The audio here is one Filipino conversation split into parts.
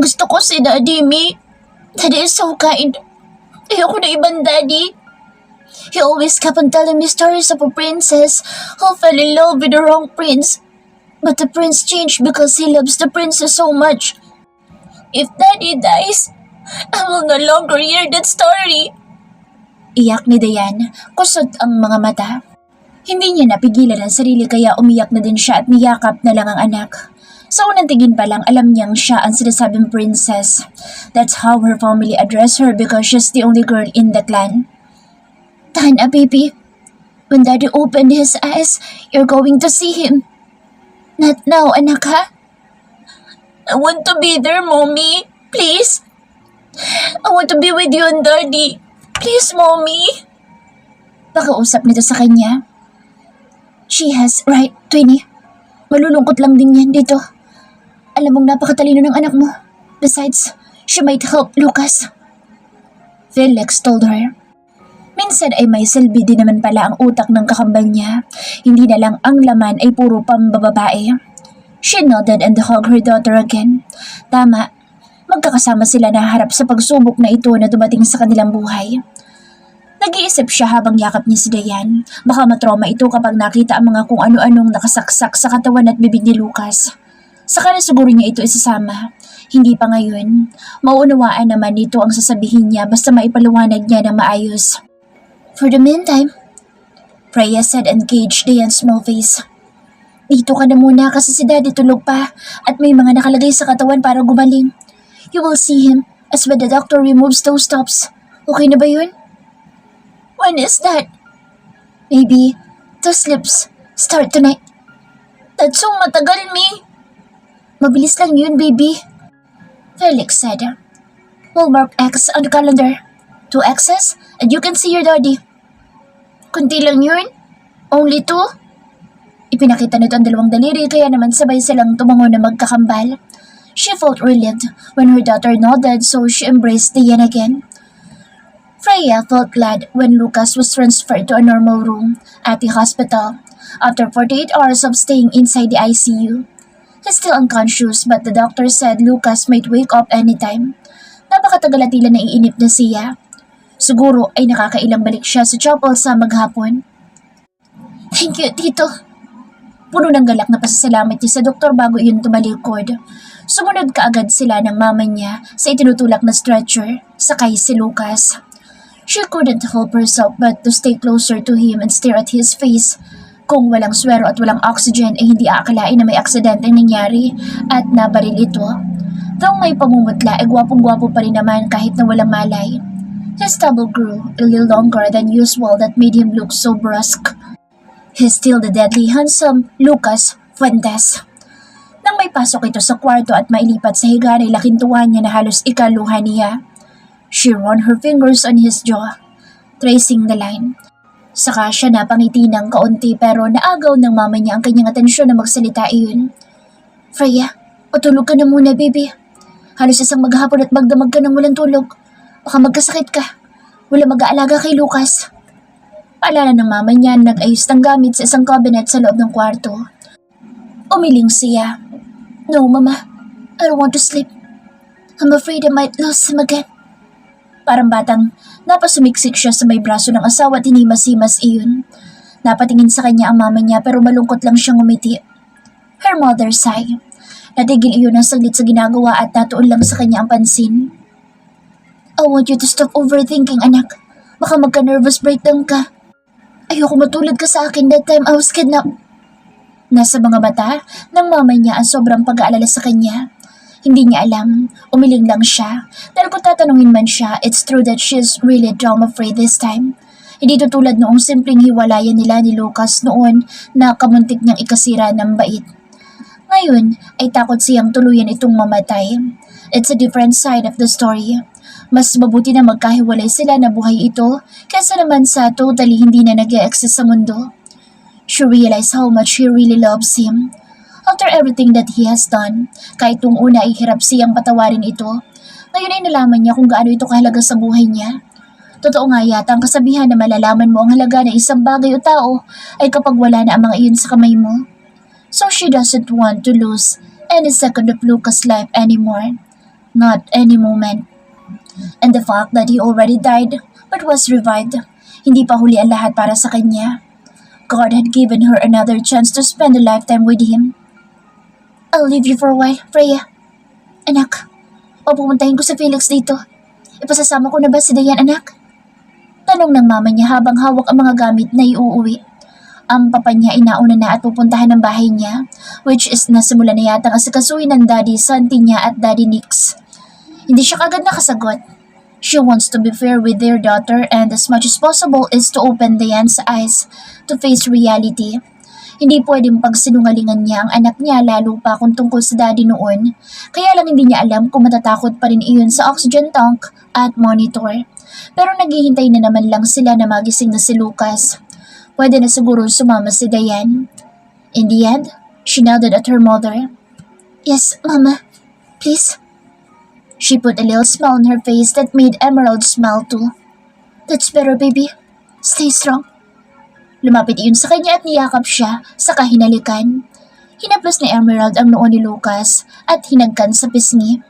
Gusto ko si Daddy, Mi. Daddy is so kind. Ayoko na ibang daddy. He always kept on telling me stories of a princess who fell in love with the wrong prince. But the prince changed because he loves the princess so much. If Daddy dies, I will no longer hear that story. Iyak ni Dayan, kusot ang mga mata. Hindi niya napigilan ang sarili kaya umiyak na din siya at niyakap na lang ang anak. Sa unang tingin pa lang alam niyang siya ang sinasabing princess. That's how her family address her because she's the only girl in the clan. Tana, baby. When Daddy opened his eyes, you're going to see him. Not now, anak, ha? I want to be there, Mommy. Please. I want to be with you and Daddy. Please, Mommy. Pakausap nito sa kanya. She has right, Twinnie. Malulungkot lang din yan dito. Alam mong napakatalino ng anak mo. Besides, she might help Lucas. Felix told her. Minsan ay may silbi din naman pala ang utak ng kakambal niya. Hindi na lang ang laman ay puro pambababae. She nodded and hugged her daughter again. Tama, magkakasama sila na harap sa pagsubok na ito na dumating sa kanilang buhay. Nag-iisip siya habang yakap niya si Dayan. Baka matrauma ito kapag nakita ang mga kung ano-anong nakasaksak sa katawan at bibig ni Lucas. Saka na siguro niya ito isasama. Hindi pa ngayon. Maunawaan naman nito ang sasabihin niya basta maipaliwanag niya na maayos. For the meantime, Freya said and caged Dayan's small face. Dito ka na muna kasi si Daddy tulog pa at may mga nakalagay sa katawan para gumaling. You will see him as when the doctor removes those stops. Okay na ba yun? When is that? Maybe the slips start tonight. That's so matagal, Mi. Mabilis lang yun, baby. Felix said. We'll mark X on the calendar. 2 X's and you can see your daddy. Kunti lang yun? Only 2? Ipinakita nito ang dalawang daliri kaya naman sabay silang tumango na magkakambal. She felt relieved when her daughter nodded so she embraced Dian again. Freya felt glad when Lucas was transferred to a normal room at the hospital after 48 hours of staying inside the ICU. He's still unconscious but the doctor said Lucas might wake up anytime. Napakatagal at tila naiinip na siya. Siguro ay nakakailang balik siya sa chapel sa maghapon. Thank you, Tito. Puno ng galak na pasasalamat niya sa doktor bago iyon tumalikod. Sumunod kaagad sila ng mama niya sa itinutulak na stretcher, sakay si Lucas. She couldn't help herself but to stay closer to him and stare at his face. Kung walang swero at walang oxygen ay hindi aakalain na may aksidente nangyari at nabaril ito. Though may pamumutla ay gwapong-gwapo pa rin naman kahit na walang malay. His stubble grew a little longer than usual that made him look so brusque. He's still the deadly handsome Lucas Fuentes. Nang may pasok ito sa kwarto at mailipat sa higa ay laking tuwa niya na halos ikaluha niya. She ran her fingers on his jaw, tracing the line. Saka siya napangiti ng kaunti pero naagaw ng mama niya ang kanyang atensyon na magsalita iyon. Freya, patulog ka na muna, baby. Halos isang maghapon at magdamag ka ng walang tulog. Baka magkasakit ka. Wala mag-aalaga kay Lucas. Paalala ng mama niya nag-ayos ng gamit sa isang cabinet sa loob ng kwarto. Umiling siya. No, Mama. I don't want to sleep. I'm afraid I might lose him again. Parang batang napasumiksik siya sa may braso ng asawa at hinimas-himas iyon. Napatingin sa kanya ang mama niya pero malungkot lang siyang umiti. Her mother sighed. Natigil iyon ng saglit sa ginagawa at natuon lang sa kanya ang pansin. I want you to stop overthinking, anak. Baka magka-nervous breakdown ka. Ayoko matulad ka sa akin that time I was kidnapped. Nasa mga mata ng mama niya ang sobrang pag-aalala sa kanya. Hindi niya alam, umiling lang siya. Dahil kung tatanungin man siya, it's true that she's really trauma-free this time. Hindi tutulad noong simpleng hiwalayan nila ni Lucas noon na kamuntik niyang ikasira ng bait. Ngayon ay takot siyang tuluyan itong mamatay. It's a different side of the story. Mas mabuti na magkahiwalay sila na buhay ito kaysa naman sa totally hindi na nag-e-exist sa mundo. She realized how much she really loves him. After everything that he has done, kahit nung una ay hirap siyang patawarin ito, ngayon ay nalaman niya kung gaano ito kahalaga sa buhay niya. Totoo nga yata ang kasabihan na malalaman mo ang halaga ng isang bagay o tao ay kapag wala na ang mga iyon sa kamay mo. So she doesn't want to lose any second of Lucas' life anymore. Not any moment. And the fact that he already died but was revived, hindi pa huli ang lahat para sa kanya. God had given her another chance to spend a lifetime with him. I'll leave you for a while, Freya. Anak, papupuntahin ko sa Felix dito. Ipasasama ko na ba si Dayan, anak? Tanong ng mama niya habang hawak ang mga gamit na iuuwi. Ang papa niya ay nauna na at pupuntahan ng bahay niya, which is nasimula na yatang asikasuhin ng Daddy Santi niya at Daddy Nix. Hindi siya kagad nakasagot. She wants to be fair with their daughter and as much as possible is to open Diane's eyes to face reality. Hindi pwedeng pagsinungalingan niya ang anak niya lalo pa kung tungkol sa daddy noon. Kaya lang hindi niya alam kung matatakot pa rin iyon sa oxygen tank at monitor. Pero naghihintay na naman lang sila na magising na si Lucas. Pwede na siguro sumama si Diane. In the end, she nodded at her mother. Yes, Mama. Please. She put a little smile on her face that made Emerald smile too. That's better, baby. Stay strong. Lumapit iyon sa kanya at niyakap siya sa kahinalikan. Hinaplos ni Emerald ang noo ni Lucas at hinagkan sa pisngi.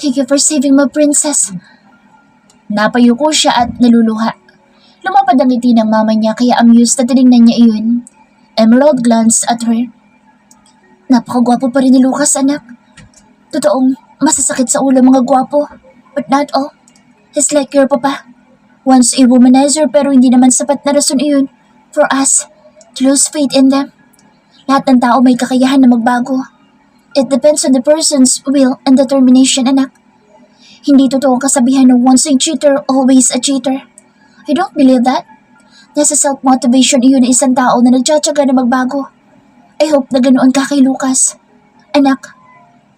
Thank you for saving my princess. Napayuko siya at naluluha. Lumapad ang ngiti ng mama niya kaya amused na tinignan niya iyon. Emerald glanced at her. Napakagwapo pa rin ni Lucas, anak. Totoong masasakit sa ulo mga gwapo, but not all. He's like your papa. Once a womanizer pero hindi naman sapat na rason iyon for us to lose faith in them. Lahat ng tao may kakayahan na magbago. It depends on the person's will and determination, anak. Hindi totoo ang kasabihan na once a cheater, always a cheater. I don't believe that. Nasa self-motivation iyon ng isang tao na nagtsatsaga na magbago. I hope na ganoon ka kay Lucas. Anak,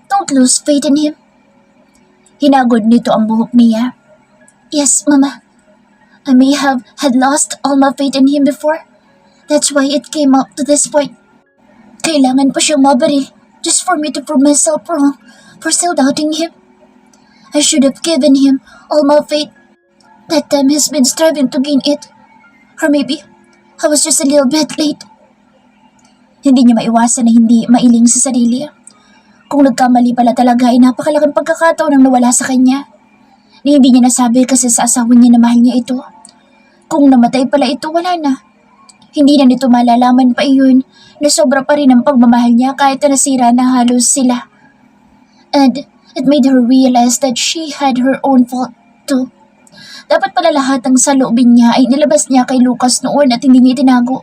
don't lose faith in him. Hinagod nito ang buhok niya. Yes, Mama. I may have had lost all my faith in him before. That's why it came up to this point. Kailangan pa siyang mabaril just for me to prove myself wrong for still doubting him. I should have given him all my faith. That time he's been striving to gain it. Or maybe I was just a little bit late. Hindi niya maiwasan na hindi mailing sa sarili. Kung nagkamali pala talaga ay napakalaking pagkakataon ang nawala sa kanya. Ni hindi niya nasabi kasi sa asawa niya na mahal niya ito. Kung namatay pala ito, wala na. Hindi na nito malalaman pa iyon na sobra pa rin ang pagmamahal niya kahit na nasira na halos sila. And it made her realize that she had her own fault too. Dapat pala lahat ng saloobin niya ay nilabas niya kay Lucas noon at hindi niya itinago.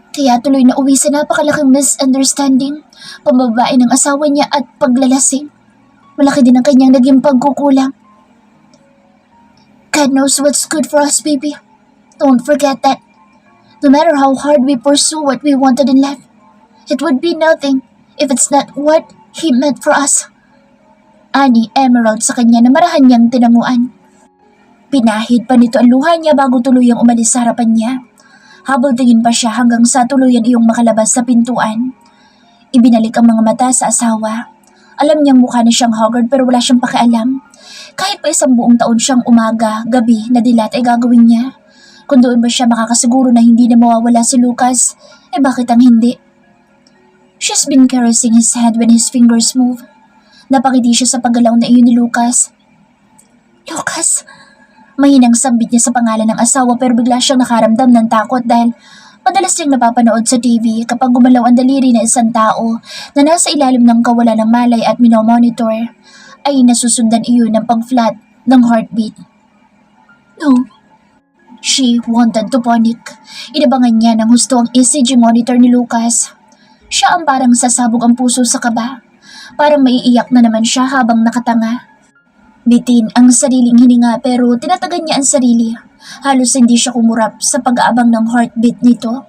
Kaya tuloy na uwi sa napakalaking misunderstanding, pambabae ng asawa niya at paglalasing. Malaki din ang kanyang naging pagkukulang. God knows what's good for us, baby. Don't forget that. No matter how hard we pursue what we wanted in life, it would be nothing if it's not what He meant for us. Ani Emerald sa kanya na marahan niyang tinanguan. Pinahid pa nito ang luha niya bago tuluyang umalis sa harapan niya. Habang tingin pa siya hanggang sa tuluyan iyong makalabas sa pintuan. Ibinalik ang mga mata sa asawa. Alam niyang mukha na siyang haggard pero wala siyang pakialam. Kahit pa isang buong taon siyang umaga, gabi na dilat ay gagawin niya. Kung doon ba siya makakasiguro na hindi na mawawala si Lucas, eh bakit ang hindi? She's been caressing his head when his fingers move. Napakiti siya sa paggalaw na iyon ni Lucas. Lucas! Mahinang sambit niya sa pangalan ng asawa pero bigla siyang nakaramdam ng takot dahil madalas niyang napapanood sa TV kapag gumalaw ang daliri ng isang tao na nasa ilalim ng kawalan ng malay at minomonitor ay nasusundan iyon ng pag-flat ng heartbeat. No. She wanted to panic. Inabangan niya ng husto ang ECG monitor ni Lucas. Siya ang parang sasabog ang puso sa kaba. Parang maiiyak na naman siya habang nakatanga. Bitin ang sariling hininga pero tinatagan niya ang sarili. Halos hindi siya kumurap sa pag-aabang ng heartbeat nito.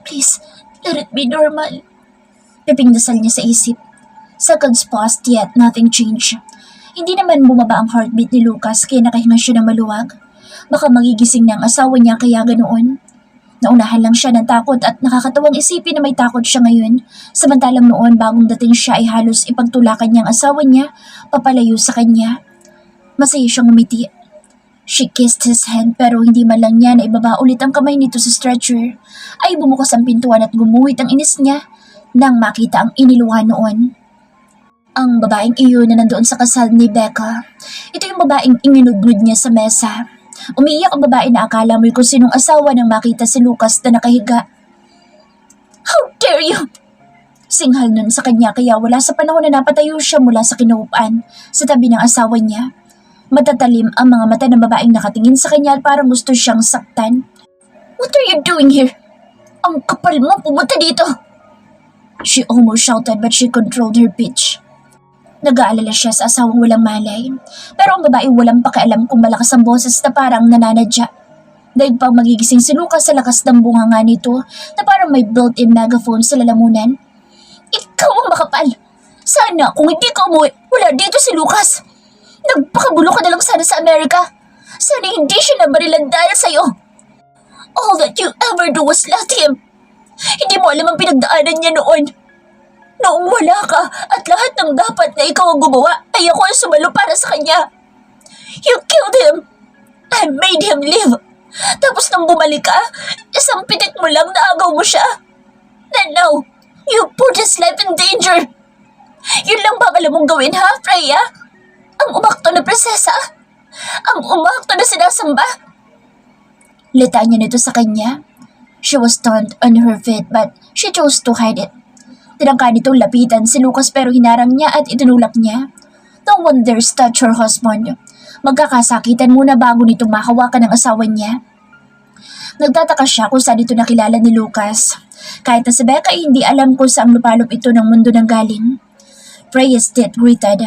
Please, let it be normal. Pipingdasal niya sa isip. Seconds passed yet nothing changed. Hindi naman bumaba ang heartbeat ni Lucas kaya nakahinga siya ng maluwag. Baka magigising na ang asawa niya kaya ganoon. Naunahan lang siya ng takot at nakakatawang isipin na may takot siya ngayon. Samantalang noon bagong dating siya ay halos ipagtulakan niya ang asawa niya papalayo sa kanya. Masaya siyang umiti. She kissed his hand pero hindi man lang niya na ibaba ulit ang kamay nito sa stretcher. Ay bumukas ang pintuan at gumuhit ang inis niya nang makita ang iniluhan noon. Ang babaeng iyon na nandoon sa kasal ni Becca. Ito yung babaeng inginudgud niya sa mesa. Umiiyak ang babae na akala mo'y kung sinong asawa nang makita si Lucas na nakahiga. How dare you! Singhal nun sa kanya kaya wala sa panahon na napatayo siya mula sa kinuupan sa tabi ng asawa niya. Matatalim ang mga mata ng babaeng nakatingin sa kanya at parang gusto siyang saktan. What are you doing here? Ang kapal mo, pumunta dito! She almost shouted but she controlled her pitch. Nag-aalala siya sa asawang walang malay. Pero ang babae walang pakialam kung malakas ang boses na parang nananadya. Daig pang magigising si Lucas sa lakas ng bunganga nito na parang may built-in megaphone sa lalamunan. Ikaw ang makapal! Sana kung hindi ka umuwi, wala dito si Lucas! Nagpakabulo ka na lang sana sa Amerika! Sana hindi siya nabarilan dahil sa'yo! All that you ever do was love him! Hindi mo alam ang pinagdaanan niya noon! Noong wala ka at lahat ng dapat na ikaw ang gumawa ay ako ang sumalo para sa kanya. You killed him. I made him live. Tapos nang bumalik ka, isang pitik mo lang naagaw mo siya. And now, you put his life in danger. Yun lang ba alam mong gawin ha, Freya? Ang umakto na prinsesa? Ang umakto na sinasamba? Litanya nito sa kanya. She was stunned on her feet but she chose to hide it. Tinangka nitong lapitan si Lucas pero hinarang niya at itinulak niya. No wonder touch her husband. Magkakasakitan muna bago nitong mahawakan ng asawa niya. Nagtataka siya kung saan ito nakilala ni Lucas. Kahit na si Becca ay hindi alam kung saan lupalop ito ng mundo ng galing. Freya's death greeted.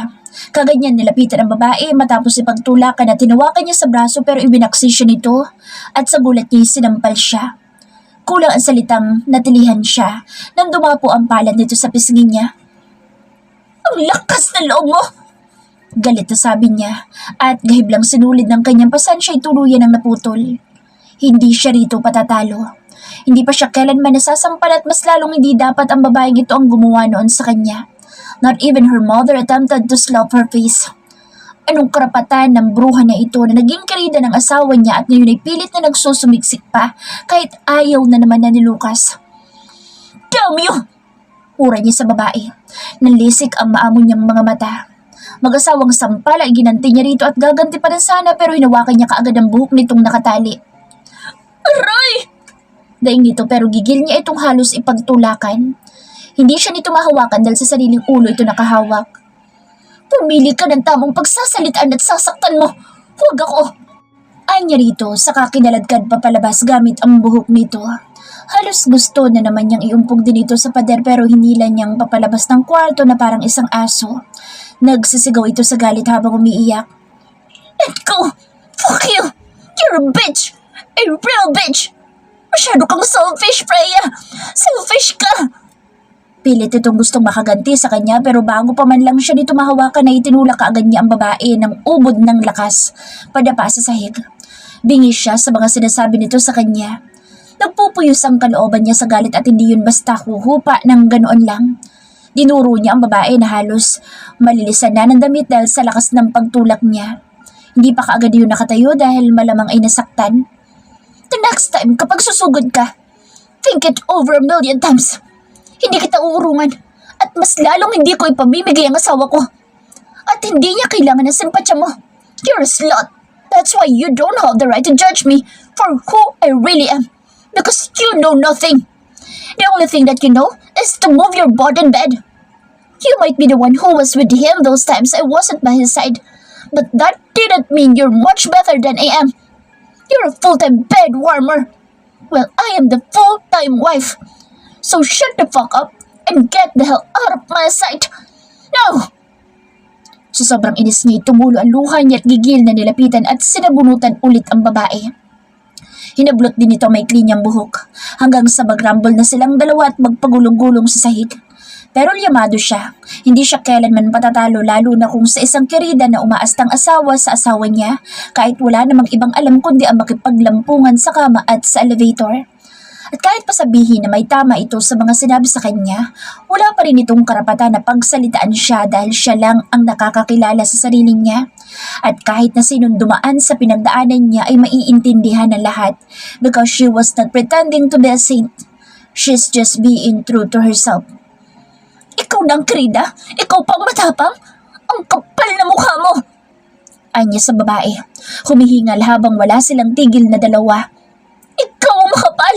Kaganyan nilapitan ang babae matapos ipagtulakan at tinawakan niya sa braso pero ibinaksi siya nito at sa gulat niya sinampal siya. Kulang ang salitang natilihan siya nang dumapo ang palad nito sa pisngi niya. Ang lakas ng loob mo! Galit na sabi niya at gahiblang sinulid ng kanyang pasensya ay tuluyan ang naputol. Hindi siya rito patatalo. Hindi pa siya kailanman nasasampal at mas lalong hindi dapat ang babaeng ito ang gumawa noon sa kanya. Not even her mother attempted to slap her face. Anong karapatan ng bruha na ito na naging karida ng asawa niya at ngayon ay pilit na nagsusumiksik pa kahit ayaw na naman na ni Lucas. Damn you! Ura niya sa babae. Nalisik ang maamo niyang mga mata. Mag-asawang sampal ay ginanti niya rito at gaganti pa rin sana pero hinawakan niya kaagad ang buhok nitong nakatali. Aray! Daing nito pero gigil niya itong halos ipagtulakan. Hindi siya nito mahawakan dahil sa sariling ulo ito nakahawak. Pumili ka ng tamang pagsasalitaan at sasaktan mo. Huwag ako. Anya rito, saka kinaladkad papalabas gamit ang buhok nito. Halos gusto na naman niyang iumpog din ito sa pader pero hinila niyang papalabas ng kwarto na parang isang aso. Nagsisigaw ito sa galit habang umiiyak. Let go! Fuck you! You're a bitch! A real bitch! Masyado kang selfish, Freya! Selfish ka! Pilit itong gustong makaganti sa kanya pero bago pa man lang siya nito mahawakan na itinulak kaagad niya ang babae ng ubod ng lakas, padapa sa sahig. Bingis siya sa mga sinasabi nito sa kanya. Nagpupuyos ang kalooban niya sa galit at hindi yun basta huhupa ng ganoon lang. Dinuro niya ang babae na halos malilisan na ng damit dahil sa lakas ng pagtulak niya. Hindi pa kaagad yun nakatayo dahil malamang ay nasaktan. The next time kapag susugod ka, think it over 1,000,000 times. Hindi kita uurungan at mas lalong hindi ko ipamimigay ang asawa ko. At hindi niya kailangan ng simpatsya mo. You're a slut. That's why you don't have the right to judge me for who I really am. Because you know nothing. The only thing that you know is to move your butt in bed. You might be the one who was with him those times I wasn't by his side. But that didn't mean you're much better than I am. You're a full-time bed warmer. Well, I am the full-time wife. So shut the fuck up and get the hell out of my sight. Now! Sa sobrang inis niya, tumulo ang luha niya at gigil na nilapitan at sinabunutan ulit ang babae. Hinablot din ito may niyang buhok hanggang sa magrumble na silang dalawa at magpagulong-gulong sa sahig. Pero liyamado siya. Hindi siya kailanman patatalo lalo na kung sa isang kerida na umaastang asawa sa asawa niya kahit wala namang ibang alam kundi ang makipaglampungan sa kama at sa elevator. At kahit pasabihin na may tama ito sa mga sinabi sa kanya, wala pa rin itong karapatan na pagsalitaan siya dahil siya lang ang nakakakilala sa sarili niya. At kahit na sinong dumaan sa pinagdaanan niya ay maiintindihan ng lahat because she was not pretending to be a saint. She's just being true to herself. Ikaw na ang krida? Ikaw pang matapang? Ang kapal na mukha mo! Anya sa babae, humihingal habang wala silang tigil na dalawa. Ikaw ang makapal!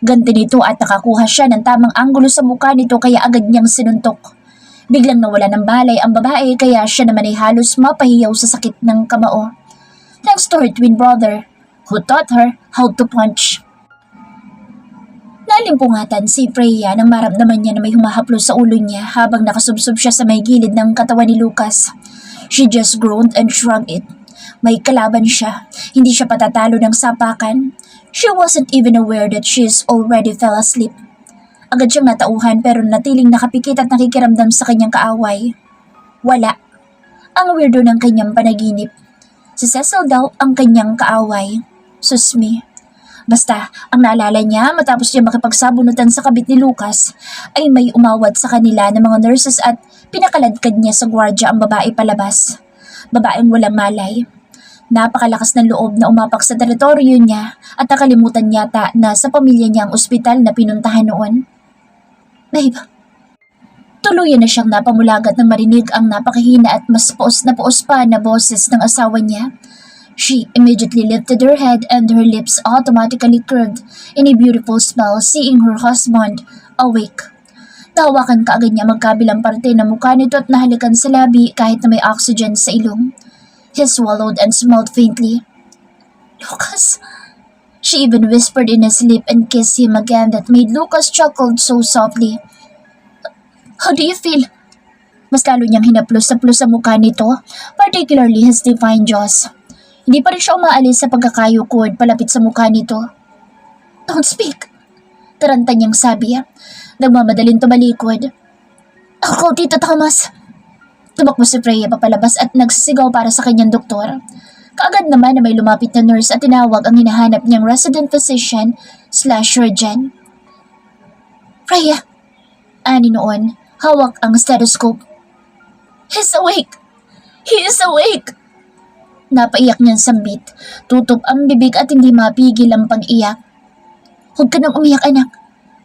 Ganti nito at nakakuha siya ng tamang anggulo sa mukha nito kaya agad niyang sinuntok. Biglang nawala ng balay ang babae kaya siya naman ay halos mapahiyaw sa sakit ng kamao. Thanks to her twin brother, who taught her how to punch. Nalimpungatan si Freya nang maramdaman niya na may humahaplo sa ulo niya habang nakasubsob siya sa may gilid ng katawan ni Lucas. She just groaned and shrugged it. May kalaban siya. Hindi siya patatalo ng sapakan. She wasn't even aware that she's already fell asleep. Agad siyang natauhan pero natiling nakapikit at nakikiramdam sa kanyang kaaway. Wala. Ang weirdo ng kanyang panaginip. Si Cecil daw ang kanyang kaaway. Susmi. Basta, ang naalala niya matapos niya makipagsabunutan sa kabit ni Lucas ay may umawat sa kanila ng mga nurses at pinakaladkad niya sa gwardya ang babae palabas. Babaeng walang malay. Napakalakas ng loob na umapak sa teritoryo niya at nakalimutan yata na sa pamilya niya ang ospital na pinuntahan noon. Babe, tuluyan na siyang napamulagat nang marinig ang napakahina at mas poos pa na boses ng asawa niya. She immediately lifted her head and her lips automatically curved in a beautiful smile seeing her husband awake. Tawakan kaagad niya magkabilang parte ng mukha nito at nahalikan sa labi kahit na may oxygen sa ilong. He swallowed and smiled faintly. Lucas! She even whispered in his lip and kissed him again that made Lucas chuckle so softly. How do you feel? Mas lalo niyang hinaplos sa mukha nito, particularly his defined jaws. Hindi pa rin siya umaalis sa pagkakayukod palapit sa mukha nito. Don't speak! Taranta niyang sabi. Nagmamadalin tumalikod. Ako, Tito Thomas! Tumakbo si Freya papalabas at nagsisigaw para sa kanyang doktor. Kaagad naman na may lumapit na nurse at tinawag ang hinahanap niyang resident physician/surgeon. Freya! Ani noon, hawak ang stethoscope. He's awake! He is awake! Napaiyak niyang sambit, tutup ang bibig at hindi mapigil ang pag-iyak. Huwag ka nang umiyak anak.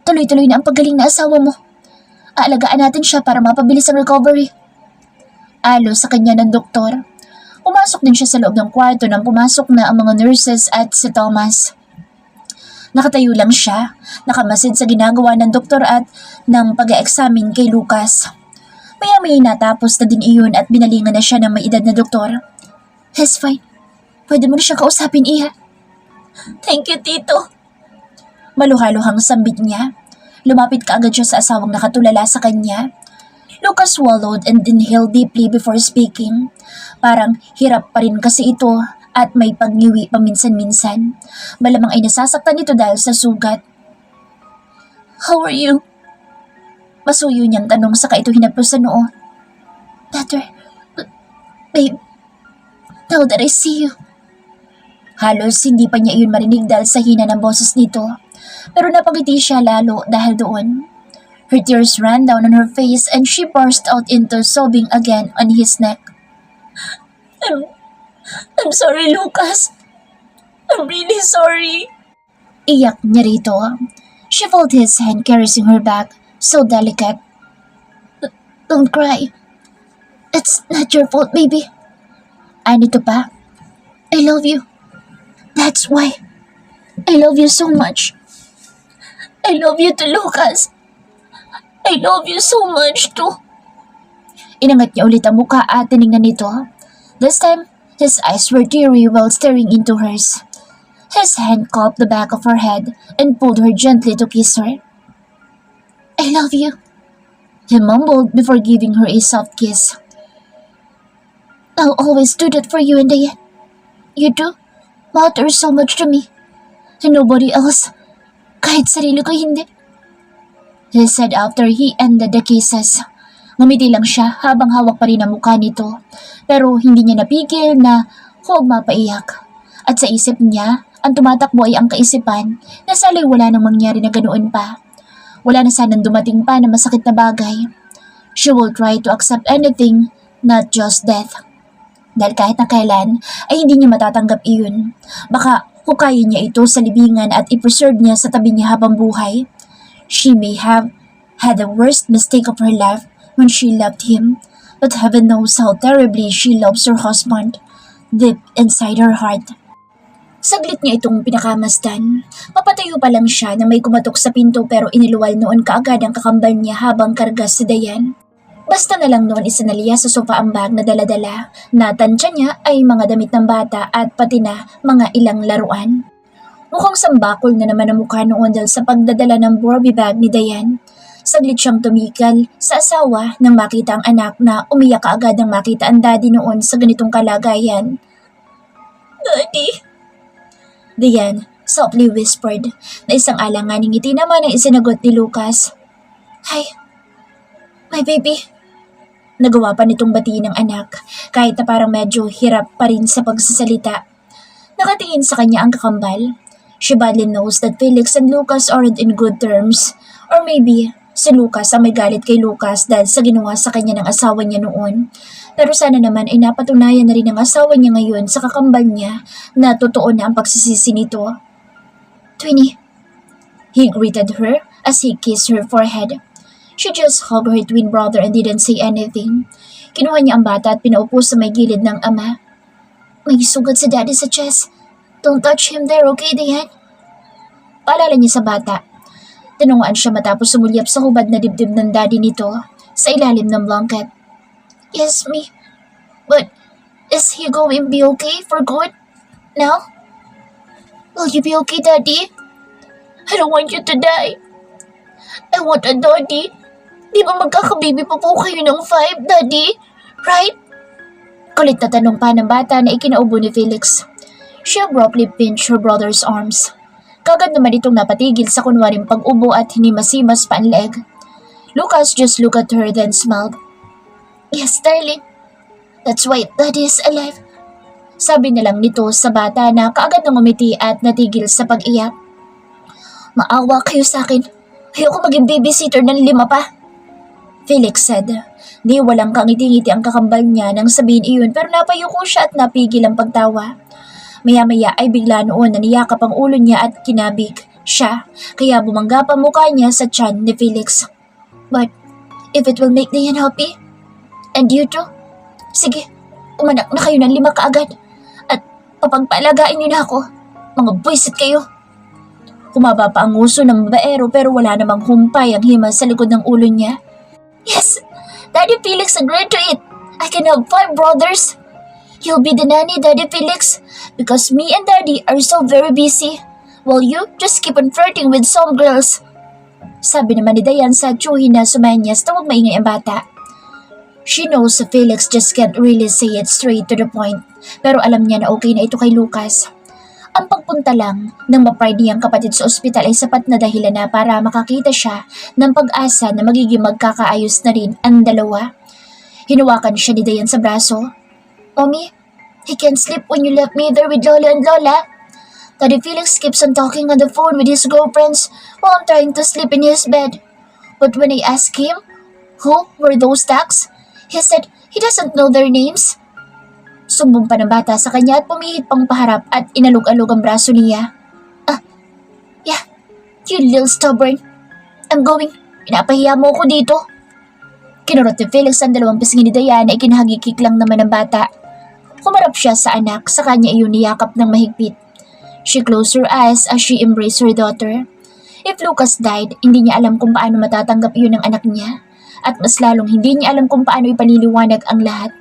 Tuloy-tuloy na ang paggaling na asawa mo. Aalagaan natin siya para mapabilis ang recovery. Alo sa kanya ng doktor. Pumasok din siya sa loob ng kwarto nang pumasok na ang mga nurses at si Thomas. Nakatayo lang siya, nakamasid sa ginagawa ng doktor at ng pag-examine kay Lucas. Maya-maya natapos na din iyon at binalingan na siya ng may edad na doktor. He's fine. Pwede mo na siyang kausapin, Iha. Thank you, Tito. Maluhaluhang sambit niya. Lumapit kaagad siya sa asawang nakatulala sa kanya. Lucas swallowed and inhaled deeply before speaking. Parang hirap pa rin kasi ito at may pagngiwi paminsan-minsan. Malamang ay nasasaktan ito dahil sa sugat. How are you? Masuyo niyang tanong saka ito hinapos sa noo. Better. Babe, now that I see you. Halos hindi pa niya iyon marinig dahil sa hina ng boses nito. Pero napangiti siya lalo dahil doon. Her tears ran down on her face and she burst out into sobbing again on his neck. I'm sorry, Lucas. I'm really sorry. Iyak niya rito. She felt his hand caressing her back, so delicate. Don't cry. It's not your fault, baby. Anito pa? I love you. That's why. I love you so much. I love you too, Lucas. I love you so much too. Inangat niya ulit ang mukha at tinignan nito. This time, his eyes were teary while staring into hers. His hand cupped the back of her head and pulled her gently to kiss her. I love you, he mumbled before giving her a soft kiss. I'll always do that for you, Inday. You do matter so much to me. And nobody else. Kahit sarili ko hindi. He said after he ended the kisses. Ngumiti lang siya habang hawak pa rin ang mukha nito. Pero hindi niya napigil na huwag mapaiyak. At sa isip niya, ang tumatakbo ay ang kaisipan na salay wala nang mangyari na ganoon pa. Wala na sanang dumating pa na masakit na bagay. She will try to accept anything, not just death. Dahil kahit na kailan ay hindi niya matatanggap iyon. Baka hukayin niya ito sa libingan at i-preserve niya sa tabi niya habang buhay. She may have had the worst mistake of her life when she left him, but heaven knows how terribly she loves her husband, deep inside her heart. Saglit niya itong pinakamasdan. Papatayo pa lang siya na may kumatok sa pinto pero iniluwal noon kaagad ang kakambal niya habang kargas si Dayan. Basta na lang noon isinaliya sa sofa ang bag na daladala. Natansya niya ay mga damit ng bata at pati na mga ilang laruan. Mukhang sambakol na naman ang mukha noon dahil sa pagdadala ng Barbie bag ni Dayan. Saglit siyang tumikal sa asawa nang makita ang anak na umiyak kaagad nang makita ang daddy noon sa ganitong kalagayan. Daddy! Dayan softly whispered na isang alanganing ngiti naman ang isinagot ni Lucas. Hi, my baby. Nagawa pa nitong batiin ng anak kahit na parang medyo hirap pa rin sa pagsasalita. Nakatingin sa kanya ang kakambal. She badly knows that Felix and Lucas aren't in good terms. Or maybe si Lucas ang may galit kay Lucas dahil sa ginawa sa kanya ng asawa niya noon. Pero sana naman ay napatunayan na rin ng asawa niya ngayon sa kakambal niya na totoo na ang pagsisisi nito. Twinnie, he greeted her as he kissed her forehead. She just hugged her twin brother and didn't say anything. Kinuha niya ang bata at pinaupo sa may gilid ng ama. May sugat si daddy sa chest. Don't touch him there, okay, Dayan? Paalala niya sa bata. Tinungaan siya matapos sumulyap sa hubad na dibdib ng daddy nito sa ilalim ng blanket. Yes, me. But is he going to be okay for good now? Will you be okay, Daddy? I don't want you to die. I want a daddy. Di ba magkakababy pa po kayo ng 5, Daddy? Right? Kulit na tanong pa ng bata na ikinaubo ni Felix. She abruptly pinched her brother's arms. Kagad naman itong napatigil sa kunwaring pag-ubo at hinimasimas pa ang leg. Lucas just looked at her then smiled. Yes, darling. That's why Daddy is alive. Sabi na lang nito sa bata na kaagad nang umiti at natigil sa pag-iyak. Maawa kayo sa akin. Ayoko maging babysitter ng 5 pa. Felix said. Di walang kangiti-ngiti ang kakambal niya nang sabihin iyon pero napayuko siya at napigil ang pagtawa. Maya-maya ay bigla noon na niyakap ang ulo niya at kinabig siya kaya bumangga pa mukha niya sa tiyan ni Felix. But if it will make Dayan happy, and you too? Sige, umanak na kayo ng 5 kaagad. At papagpalagain niyo na ako. Mga buwisit kayo. Humaba pa ang nguso ng babaero pero wala namang humpay ang himas sa likod ng ulo niya. Yes, Daddy Felix agreed to it. I can have 5 brothers. You'll be the nanny, Daddy Felix, because me and Daddy are so very busy. While you just keep on flirting with some girls. Sabi naman ni Dayan sa tsuhin na sumanyas na huwag maingay ang bata. She knows Felix just can't really say it straight to the point, pero alam niya na okay na ito kay Lucas. Ang pagpunta lang ng ma-pride niyang kapatid sa ospital ay sapat na dahilan na para makakita siya ng pag-asa na magiging magkakaayos na rin ang dalawa. Hinawakan siya ni Dayan sa braso. Mommy, he can't sleep when you left me there with Lola and Lola. Daddy Felix keeps on talking on the phone with his girlfriends while I'm trying to sleep in his bed. But when I asked him, who were those ducks? He said he doesn't know their names. Sumbong pa ng bata sa kanya at pumihit pang paharap at inalog-alog ang braso niya. Yeah, you little stubborn. I'm going. Pinapahiya mo ako dito. Kinurot ni Felix ang 2 pisngi ni Dayan na ikinahagikik lang naman ng bata. Kumarap siya sa anak, sa kanya iyon niyakap ng mahigpit. She closed her eyes as she embraced her daughter. If Lucas died, hindi niya alam kung paano matatanggap iyon ng anak niya. At mas lalong hindi niya alam kung paano ipaliliwanag ang lahat.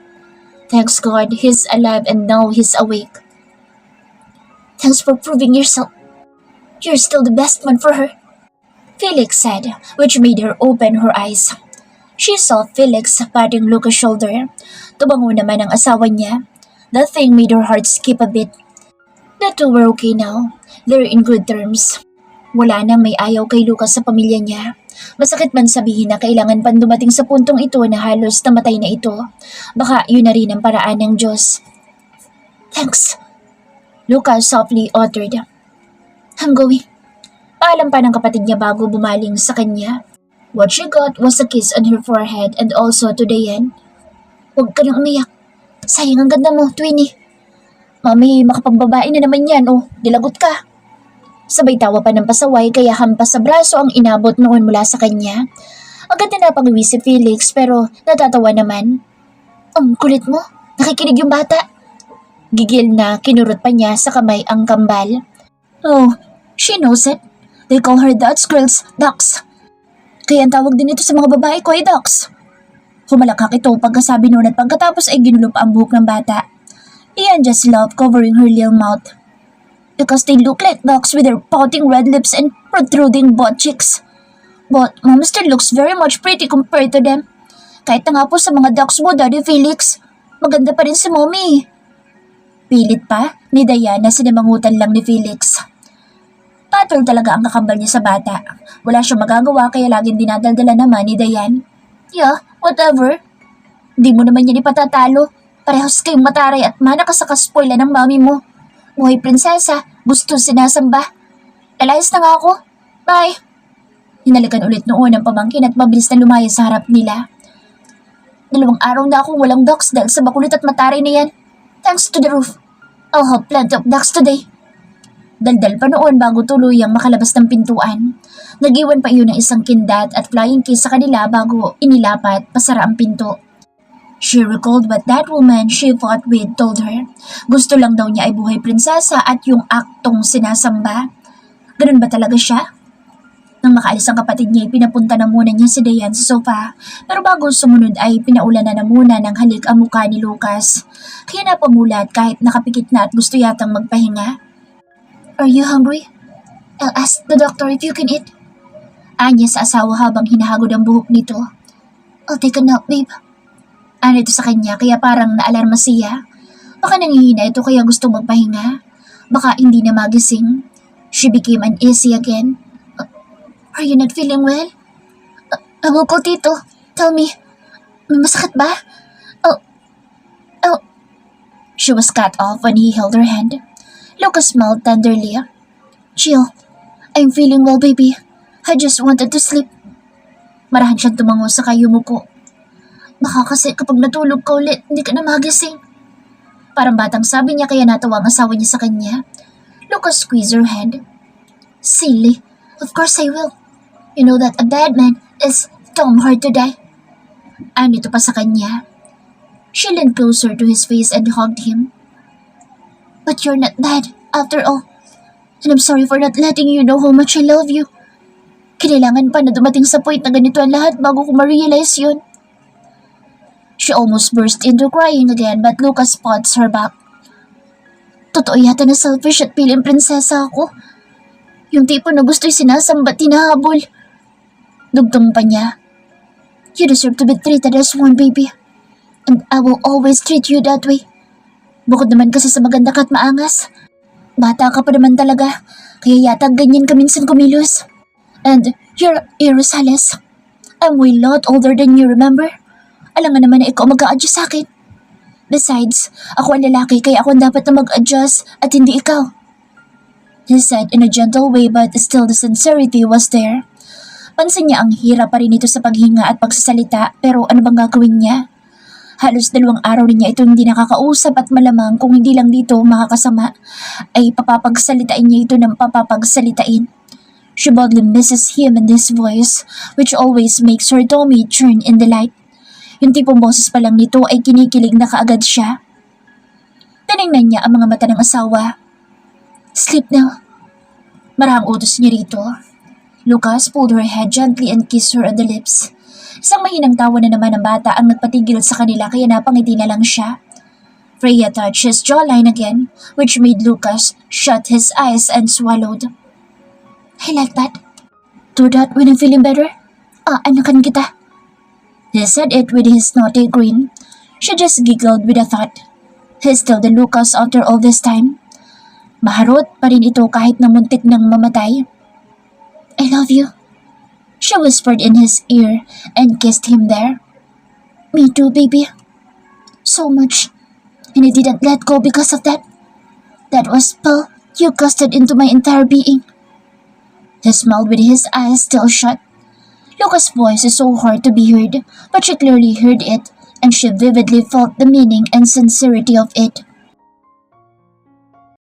Thanks God, he's alive and now he's awake. Thanks for proving yourself. You're still the best man for her. Felix said, which made her open her eyes. She saw Felix patting Lucas' shoulder. Tumango naman ang asawa niya. That thing made her heart skip a bit. The two were okay now. They're in good terms. Wala nang may ayaw kay Lucas sa pamilya niya. Masakit man sabihin na kailangan pang dumating sa puntong ito na halos namatay na ito. Baka yun na rin ang paraan ng Diyos. Thanks. Lucas softly uttered. I'm going. Paalam pa ng kapatid niya bago bumaling sa kanya. What she got was a kiss on her forehead and also to Dayan. Huwag ka nang umiyak. Sayang ang ganda mo, Twinnie. Mami, makapagbabae na naman yan, oh. Dilagot ka. Sabay tawa pa ng pasaway kaya hampas sa braso ang inabot noon mula sa kanya. Agad na napangiwi si Felix pero natatawa naman. Ang kulit mo, nakikinig yung bata. Gigil na kinurot pa niya sa kamay ang kambal. Oh, she knows it. They call her Dutch girls ducks. Kaya ang tawag din ito sa mga babae ko ay ducks. Humalakak ito pagkasabi noon at pagkatapos ay ginulo pa ang buhok ng bata. Ian just loved covering her little mouth. Because they look like ducks with their pouting red lips and protruding butt cheeks. But Mama still looks very much pretty compared to them. Kahit na nga po sa mga ducks mo, Daddy Felix, maganda pa rin si Mommy. Pilit pa ni Diana sinamangutan lang ni Felix. Patol talaga ang kakambal niya sa bata. Wala siyang magagawa kaya laging dinadaldala naman ni Diane. Yeah, whatever. Di mo naman yan ipatatalo. Parehas kayong mataray at manakas sa kaspoila ng mami mo. Buhay prinsesa, gusto sinasamba. Lalayas na nga ako. Bye. Hinalikan ulit noon ang pamangkin at mabilis na lumaya sa harap nila. 2 araw na akong walang ducks dahil sa makulit at mataray na yan. Thanks to the roof. I'll have plenty of ducks today. Daldal pa noon bago tuluyang makalabas ng pintuan. Nag-iwan pa iyon ng isang kindat at flying kiss sa kanila bago inilapat pasara ang pinto. She recalled what that woman she fought with told her. Gusto lang daw niya ay buhay prinsesa at yung aktong sinasamba. Ganun ba talaga siya? Nang makaalis ang kapatid niya, pinapunta na muna niya si Diane sa sofa. Pero bago sumunod ay pinaulan na muna ng halik ang mukha ni Lucas. Kaya napamulat kahit nakapikit na at gusto yatang magpahinga. Are you hungry? I'll ask the doctor if you can eat. Anya sa asawa habang hinahagod ang buhok nito. I'll take a nap, babe. Ano ito sa kanya kaya parang naalarma siya. Baka nangihina ito kaya gusto magpahinga. Baka hindi na magising. She became uneasy again. Are you not feeling well? Ko, Tito. Tell me, may masakit ba? Oh. She was cut off when he held her hand. Lucas smiled tenderly. Chill. I'm feeling well, baby. I just wanted to sleep. Marahan siyang tumango sa kayumuko. Baka kasi kapag natulog ka ulit, hindi ka na magising. Parang batang sabi niya kaya natawa ang asawa niya sa kanya. Lucas squeezed her hand. Silly. Of course I will. You know that a dead man is damn hard to die. Anito pa sa kanya. She leaned closer to his face and hugged him. But you're not dead, after all. And I'm sorry for not letting you know how much I love you. Kailangan pa na dumating sa point na ganito ang lahat bago ko ma-realize yun. She almost burst into crying again but Lucas pats her back. Totoo yata na selfish at piling prinsesa ako. Yung tipo na gusto'y sinasamba at hinahabol. Dugtong pa niya. You deserve to be treated as one, baby. And I will always treat you that way. Bukod naman kasi sa maganda ka at maangas. Bata ka pa naman talaga, kaya yata ganyan ka minsan kumilos. And you're Rosales. I'm way lot older than you, remember? Alam nga naman na ikaw mag-a-adjust sa akin. Besides, ako ang lalaki kaya ako ang dapat na mag-adjust at hindi ikaw. He said in a gentle way but still the sincerity was there. Pansin niya ang hirap pa rin ito sa paghinga at pagsasalita pero ano bang gagawin niya? Halos 2 araw rin niya ito hindi nakakausap at malamang kung hindi lang dito makakasama ay papapagsalitain niya ito ng papapagsalitain. She badly misses him and his voice which always makes her tummy turn in delight. Yung tipong boses pa lang nito ay kinikilig na kaagad siya. Tinignan niya ang mga mata ng asawa. Sleep now. Marahang utos niya rito. Lucas pulled her head gently and kissed her on the lips. Isang mahinang tawa na naman ng bata ang nagpatigil sa kanila kaya napangiti na lang siya. Freya touched his jawline again, which made Lucas shut his eyes and swallowed. I like that. Do that when I'm feeling better. Anakan kita. He said it with his naughty grin. She just giggled with a thought. He's still the Lucas after all this time. Maharot pa rin ito kahit na muntik nang mamatay. I love you. She whispered in his ear and kissed him there. Me too, baby. So much. And I didn't let go because of that. That was spell you casted into my entire being. He smiled with his eyes still shut. Lucas' voice is so hard to be heard, but she clearly heard it, and she vividly felt the meaning and sincerity of it.